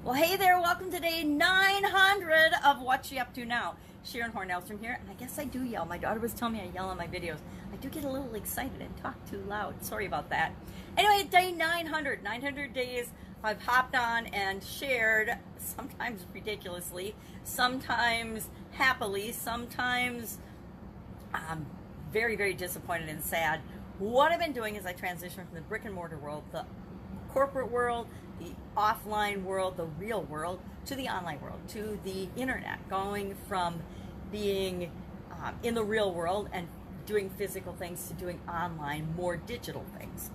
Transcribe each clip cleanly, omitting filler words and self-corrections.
Well, hey there, welcome to day 900 of What You Up To Now. Sharon Horne-Ellstrom here, and I guess I do yell. My daughter was telling me I yell on my videos. I do get a little excited and talk too loud. Sorry about that. Anyway, day 900. 900 days I've hopped on and shared, sometimes ridiculously, sometimes happily, sometimes very, very disappointed and sad. What I've been doing is I transitioned from the brick and mortar world, the corporate world, the offline world, the real world, to the online world, to the internet, going from being in the real world and doing physical things to doing online, more digital things.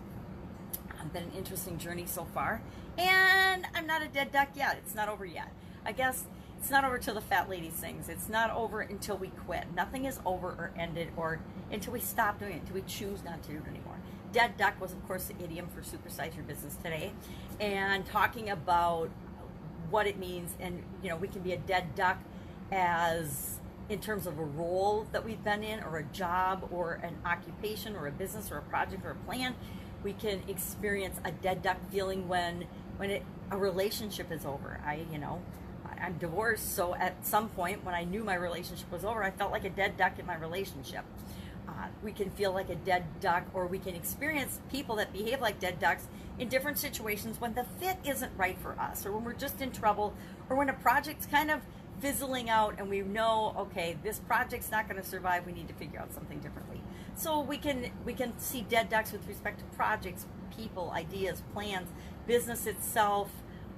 It's been an interesting journey so far, and I'm not a dead duck yet. It's not over yet. I guess it's not over till the fat lady sings. It's not over until we quit. Nothing is over or ended or until we stop doing it, until we choose not to do it anymore. Dead duck was, of course, the idiom for Supersize Your Business today, and talking about what it means. And, you know, we can be a dead duck as in terms of a role that we've been in, or a job, or an occupation, or a business, or a project, or a plan. We can experience a dead duck feeling when a relationship is over. I'm divorced, so at some point when I knew my relationship was over, I felt like a dead duck in my relationship. We can feel like a dead duck, or we can experience people that behave like dead ducks in different situations when the fit isn't right for us, or when we're just in trouble, or when a project's kind of fizzling out and we know, okay, this project's not going to survive, we need to figure out something differently. So we can see dead ducks with respect to projects, people, ideas, plans, business itself,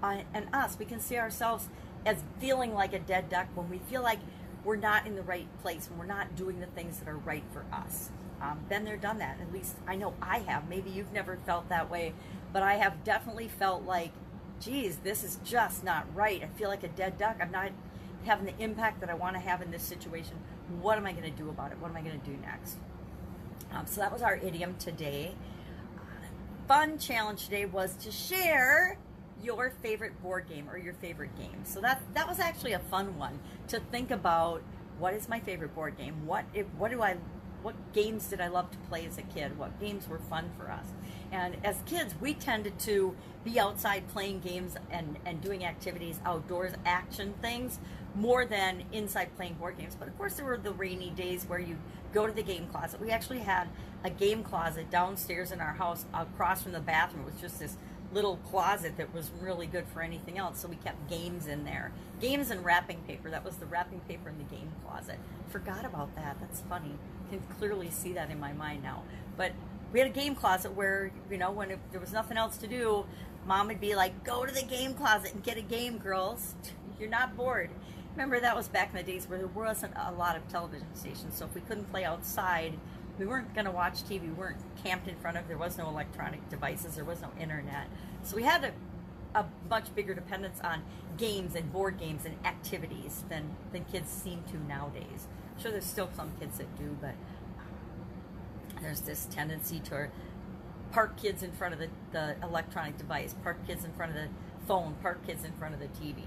and us. We can see ourselves as feeling like a dead duck when we feel like we're not in the right place, when we're not doing the things that are right for us. Been there, done that. At least I know I have. Maybe you've never felt that way, but I have definitely felt like, geez, this is just not right. I feel like a dead duck. I'm not having the impact that I want to have in this situation. What am I going to do about it? What am I going to do next? So that was our idiom today. Fun challenge today was to share your favorite board game or your favorite game. So that was actually a fun one, to think about, what is my favorite board game? What games did I love to play as a kid? What games were fun for us? And as kids, we tended to be outside playing games and doing activities, outdoors action things, more than inside playing board games. But of course, there were the rainy days where you go to the game closet. We actually had a game closet downstairs in our house across from the bathroom. It was just this little closet that was really good for anything else, so we kept games in there. Games and wrapping paper. That was the wrapping paper in the game closet. Forgot about that. That's funny. Can clearly see that in my mind now. But we had a game closet where, you know, when there was nothing else to do, Mom would be like, go to the game closet and get a game, girls. You're not bored. Remember, that was back in the days where there wasn't a lot of television stations, so if we couldn't play outside, we weren't going to watch TV. We weren't camped in front of, there was no electronic devices, there was no internet. So we had a much bigger dependence on games and board games and activities than kids seem to nowadays. I'm sure there's still some kids that do, but there's this tendency to park kids in front of the electronic device, park kids in front of the phone, park kids in front of the TV.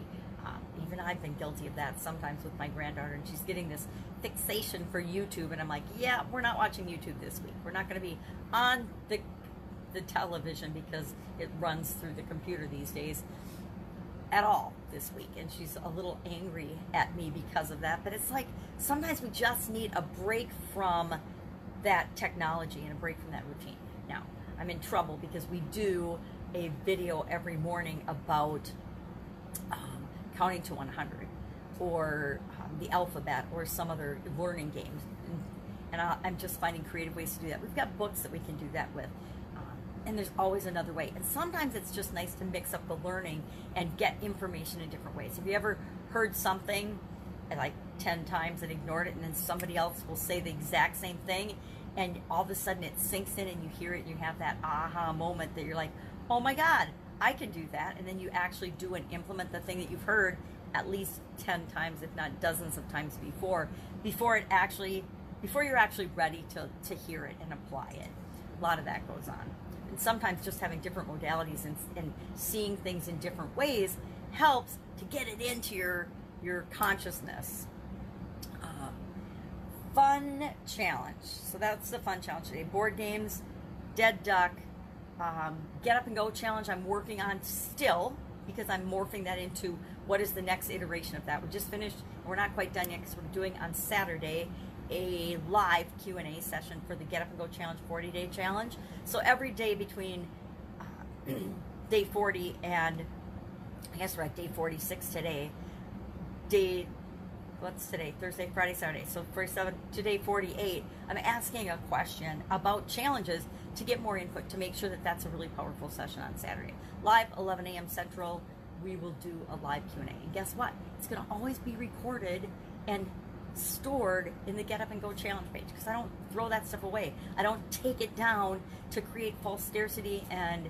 Even I've been guilty of that sometimes with my granddaughter, and she's getting this fixation for YouTube, and I'm like, yeah, we're not watching YouTube this week. We're not going to be on the television because it runs through the computer these days at all this week. And she's a little angry at me because of that. But it's like, sometimes we just need a break from that technology and a break from that routine. Now, I'm in trouble because we do a video every morning about counting to 100, or the alphabet, or some other learning games, and I'm just finding creative ways to do that. We've got books that we can do that with, and there's always another way. And sometimes it's just nice to mix up the learning and get information in different ways. Have you ever heard something like 10 times and ignored it, and then somebody else will say the exact same thing, and all of a sudden it sinks in and you hear it and you have that aha moment that you're like, oh my God, I can do that. And then you actually do and implement the thing that you've heard at least 10 times, if not dozens of times before you're actually ready to hear it and apply it. A lot of that goes on. And sometimes just having different modalities and seeing things in different ways helps to get it into your consciousness. Fun challenge. So that's the fun challenge today. Board games, dead duck, get up and go challenge I'm working on still, because I'm morphing that into what is the next iteration of that. We just finished, we're not quite done yet because we're doing on Saturday a live Q&A session for the Get Up and Go Challenge 40-day challenge. So every day between day 40 and, I guess we're at day 46 today, what's today? Thursday, Friday, Saturday. So 47 to day 48, I'm asking a question about challenges to get more input, to make sure that that's a really powerful session on Saturday. Live, 11 a.m. Central, we will do a live Q&A. And guess what? It's going to always be recorded and stored in the Get Up and Go Challenge page, because I don't throw that stuff away. I don't take it down to create false scarcity and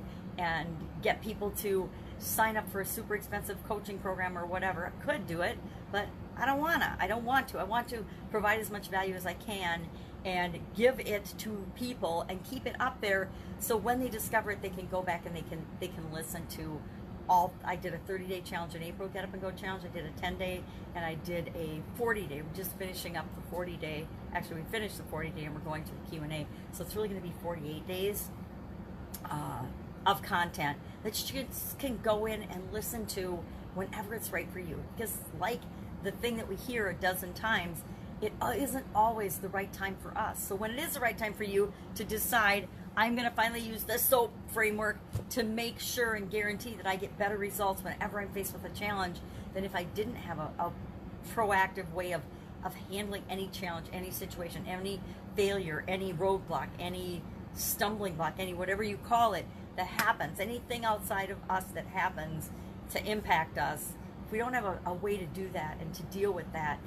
get people to sign up for a super expensive coaching program or whatever. I could do it, but I don't want to. I want to provide as much value as I can and give it to people and keep it up there, so when they discover it, they can go back and they can listen to all. I did a 30-day challenge in April, Get Up and Go challenge. I did a 10-day, and I did a 40-day. We're just finishing up the 40-day. Actually, we finished the 40-day and we're going to the Q&A. So it's really going to be 48 days of content that you can go in and listen to whenever it's right for you. Because like the thing that we hear a dozen times, it isn't always the right time for us. So when it is the right time for you to decide, I'm going to finally use the SOAP framework to make sure and guarantee that I get better results whenever I'm faced with a challenge than if I didn't have a proactive way of handling any challenge, any situation, any failure, any roadblock, any stumbling block, any whatever you call it that happens, anything outside of us that happens to impact us. If we don't have a way to do that and to deal with that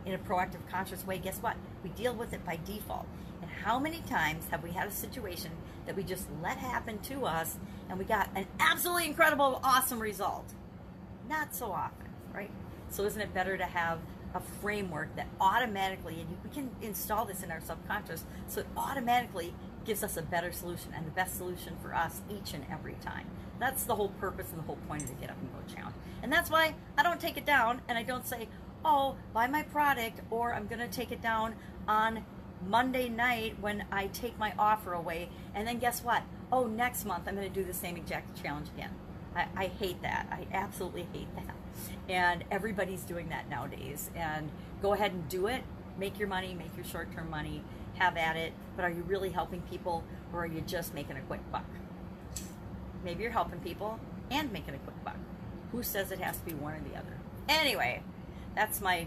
in a proactive, conscious way, guess what? We deal with it by default. And how many times have we had a situation that we just let happen to us and we got an absolutely incredible, awesome result? Not so often, right? So isn't it better to have a framework that automatically, and we can install this in our subconscious, so it automatically gives us a better solution and the best solution for us each and every time. That's the whole purpose and the whole point of the Get Up and Go Challenge. And that's why I don't take it down and I don't say, oh, buy my product, or I'm going to take it down on Monday night when I take my offer away, and then guess what? Oh, next month I'm going to do the same exact challenge again. I hate that. I absolutely hate that. And everybody's doing that nowadays. And go ahead and do it. Make your money, make your short-term money, have at it. But are you really helping people, or are you just making a quick buck? Maybe you're helping people and making a quick buck. Who says it has to be one or the other? Anyway, that's my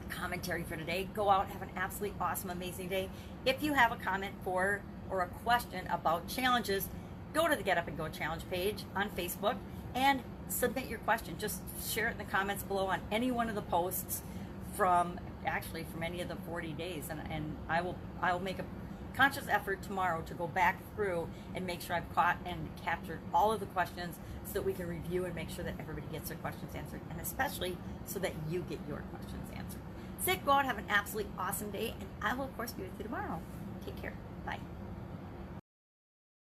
commentary for today. Go out, have an absolutely awesome, amazing day. If you have a comment for or a question about challenges, go to the Get Up and Go Challenge page on Facebook and submit your question. Just share it in the comments below on any one of the posts from any of the 40 days, and I will make a conscious effort tomorrow to go back through and make sure I've caught and captured all of the questions so that we can review and make sure that everybody gets their questions answered, and especially so that you get your questions answered. So go out, have an absolutely awesome day, and I will of course be with you tomorrow. Take care. Bye.